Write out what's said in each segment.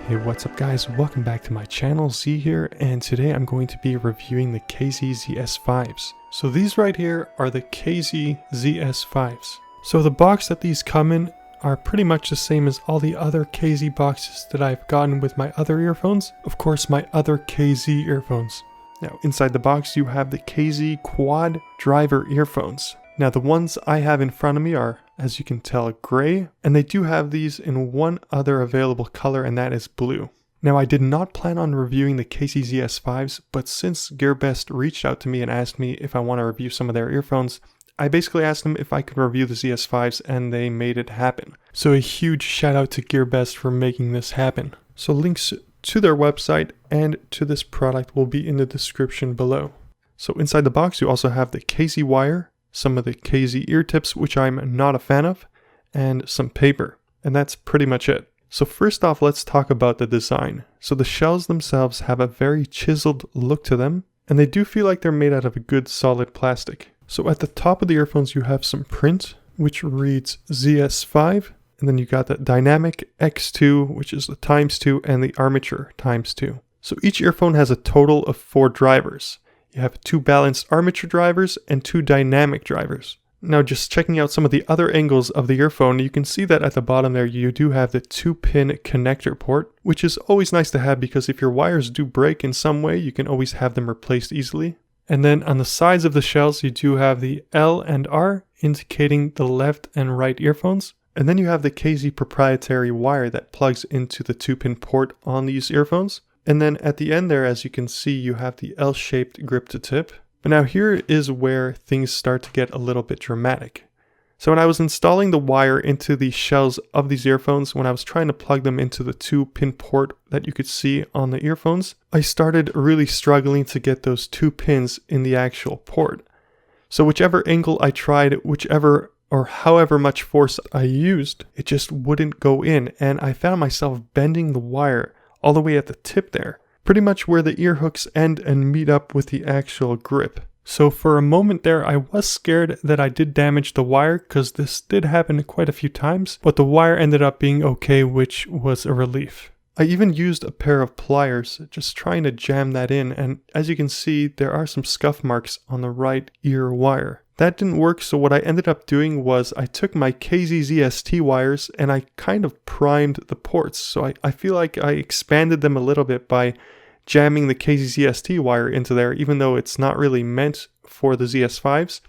Hey, what's up guys? Welcome back to my channel, Z here, and today I'm going to be reviewing the KZ ZS5s. So these right here are the KZ ZS5s. So the box that these come in are pretty much the same as all the other KZ boxes that I've gotten with my other earphones. Of course, my other KZ earphones. Now inside the box you have the KZ Quad Driver earphones. Now the ones I have in front of me are, as you can tell, gray, and they do have these in one other available color, and that is blue. Now I did not plan on reviewing the KZ ZS5s, but since Gearbest reached out to me and asked me if I want to review some of their earphones, I basically asked them if I could review the ZS5s, and they made it happen. So a huge shout out to Gearbest for making this happen. So links to their website and to this product will be in the description below. So inside the box you also have the KZ wire, some of the KZ ear tips, which I'm not a fan of, and some paper. And that's pretty much it. So first off, let's talk about the design. So the shells themselves have a very chiseled look to them, and they do feel like they're made out of a good solid plastic. So at the top of the earphones you have some print, which reads ZS5, and then you got the dynamic X2, which is the ×2, and the armature ×2. So each earphone has a total of 4 drivers. You have 2 balanced armature drivers and 2 dynamic drivers. Now just checking out some of the other angles of the earphone, you can see that at the bottom there you do have the 2-pin connector port, which is always nice to have because if your wires do break in some way, you can always have them replaced easily. And then on the sides of the shells you do have the L and R indicating the left and right earphones. And then you have the KZ proprietary wire that plugs into the 2-pin port on these earphones. And then at the end there, as you can see, you have the L-shaped grip to tip. But now here is where things start to get a little bit dramatic. So when I was installing the wire into the shells of these earphones, when I was trying to plug them into the 2-pin port that you could see on the earphones, I started really struggling to get those 2 pins in the actual port. So whichever angle I tried, whichever or however much force I used, it just wouldn't go in, and I found myself bending the wire all the way at the tip there, pretty much where the ear hooks end and meet up with the actual grip. So for a moment there, I was scared that I did damage the wire, because this did happen quite a few times, but the wire ended up being okay, which was a relief. I even used a pair of pliers, just trying to jam that in, and as you can see, there are some scuff marks on the right ear wire. That didn't work, so what I ended up doing was I took my KZ ZST wires and I kind of primed the ports. So I feel like I expanded them a little bit by jamming the KZ ZST wire into there, even though it's not really meant for the ZS5s.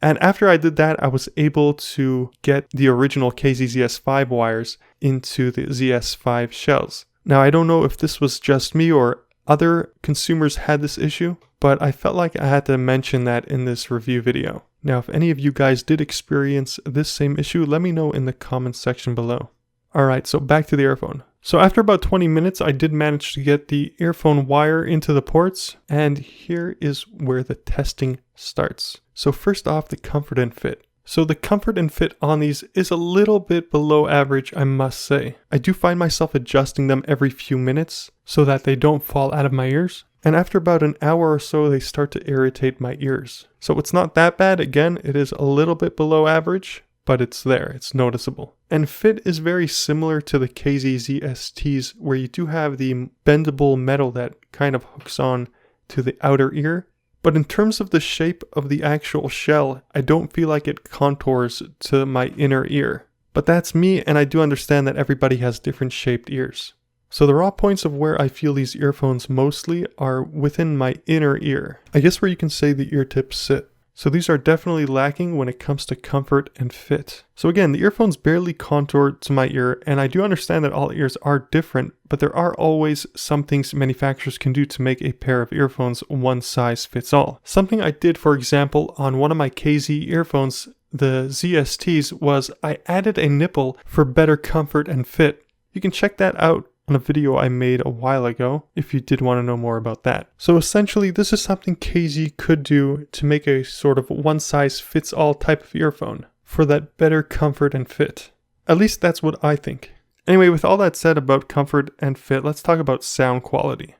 And after I did that, I was able to get the original KZ ZS5 wires into the ZS5 shells. Now I don't know if this was just me or other consumers had this issue, but I felt like I had to mention that in this review video. Now if any of you guys did experience this same issue, let me know in the comments section below. Alright, so back to the earphone. So after about 20 minutes, I did manage to get the earphone wire into the ports, and here is where the testing starts. So first off, the comfort and fit. So the comfort and fit on these is a little bit below average, I must say. I do find myself adjusting them every few minutes so that they don't fall out of my ears. And after about an hour or so, they start to irritate my ears. So it's not that bad. Again, it is a little bit below average, but it's there, it's noticeable. And fit is very similar to the KZ ZSTs, where you do have the bendable metal that kind of hooks on to the outer ear. But in terms of the shape of the actual shell, I don't feel like it contours to my inner ear. But that's me, and I do understand that everybody has different shaped ears. So the raw points of where I feel these earphones mostly are within my inner ear. I guess where you can say the ear tips sit. So these are definitely lacking when it comes to comfort and fit. So again, the earphones barely contour to my ear, and I do understand that all ears are different, but there are always some things manufacturers can do to make a pair of earphones one size fits all. Something I did, for example, on one of my KZ earphones, the ZSTs, was I added a nipple for better comfort and fit. You can check that out on a video I made a while ago if you did want to know more about that. So essentially this is something KZ could do to make a sort of one size fits all type of earphone for that better comfort and fit. At least that's what I think. Anyway, with all that said about comfort and fit, let's talk about sound quality.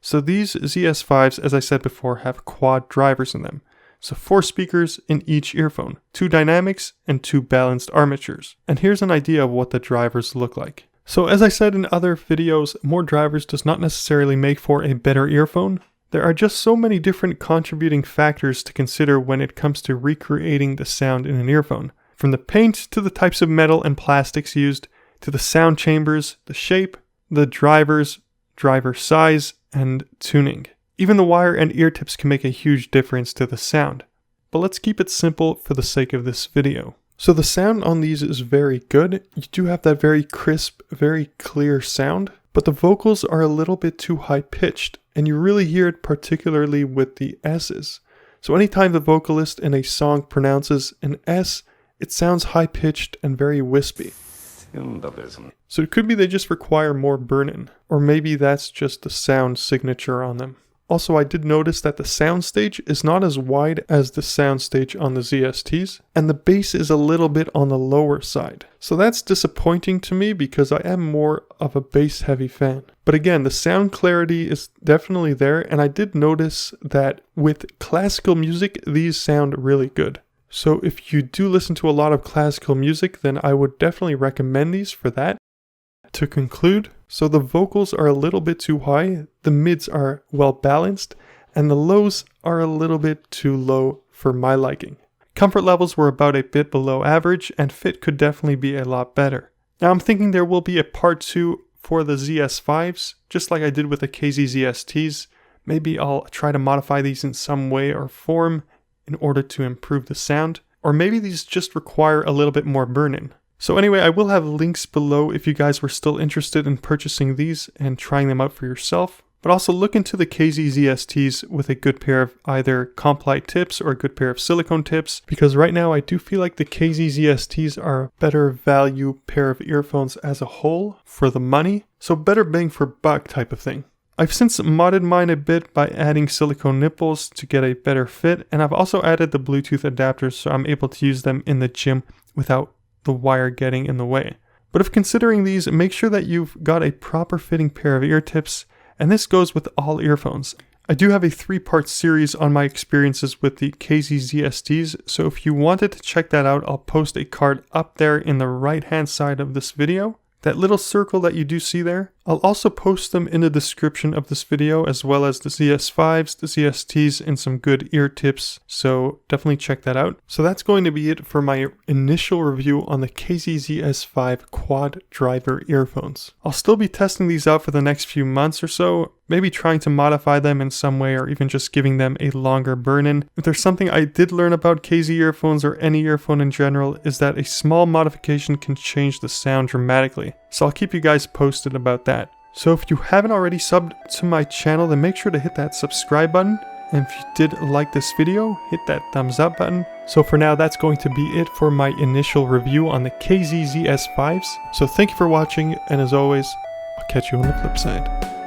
So these ZS5s, as I said before, have quad drivers in them. So 4 speakers in each earphone, 2 dynamics and 2 balanced armatures. And here's an idea of what the drivers look like. So as I said in other videos, more drivers does not necessarily make for a better earphone. There are just so many different contributing factors to consider when it comes to recreating the sound in an earphone. From the paint to the types of metal and plastics used, to the sound chambers, the shape, the drivers, driver size, and tuning. Even the wire and ear tips can make a huge difference to the sound. But let's keep it simple for the sake of this video. So the sound on these is very good. You do have that very crisp, very clear sound, but the vocals are a little bit too high pitched, and you really hear it particularly with the S's. So anytime the vocalist in a song pronounces an S, it sounds high pitched and very wispy. So it could be they just require more burn-in, or maybe that's just the sound signature on them. Also, I did notice that the soundstage is not as wide as the soundstage on the ZSTs, and the bass is a little bit on the lower side. So that's disappointing to me because I am more of a bass-heavy fan. But again, the sound clarity is definitely there, and I did notice that with classical music, these sound really good. So if you do listen to a lot of classical music, then I would definitely recommend these for that. To conclude, so the vocals are a little bit too high, the mids are well balanced, and the lows are a little bit too low for my liking. Comfort levels were about a bit below average, and fit could definitely be a lot better. Now I'm thinking there will be a part 2 for the ZS5s, just like I did with the KZ ZSTs. Maybe I'll try to modify these in some way or form in order to improve the sound, or maybe these just require a little bit more burn-in. So anyway, I will have links below if you guys were still interested in purchasing these and trying them out for yourself. But also look into the KZ ZSTs with a good pair of either comp-lite tips or a good pair of silicone tips, because right now I do feel like the KZ ZSTs are a better value pair of earphones as a whole for the money. So better bang for buck type of thing. I've since modded mine a bit by adding silicone nipples to get a better fit, and I've also added the Bluetooth adapters so I'm able to use them in the gym without the wire getting in the way. But if considering these, make sure that you've got a proper fitting pair of ear tips, and this goes with all earphones. I do have a 3-part series on my experiences with the KZ ZSTs, so if you wanted to check that out, I'll post a card up there in the right hand side of this video. That little circle that you do see there, I'll also post them in the description of this video, as well as the ZS5s, the ZSTs, and some good ear tips, so definitely check that out. So that's going to be it for my initial review on the KZ ZS5 quad driver earphones. I'll still be testing these out for the next few months or so, maybe trying to modify them in some way or even just giving them a longer burn-in. If there's something I did learn about KZ earphones or any earphone in general, is that a small modification can change the sound dramatically. So I'll keep you guys posted about that. So if you haven't already subbed to my channel, then make sure to hit that subscribe button. And if you did like this video, hit that thumbs up button. So for now, that's going to be it for my initial review on the KZ ZS5s. So thank you for watching, and as always, I'll catch you on the flip side.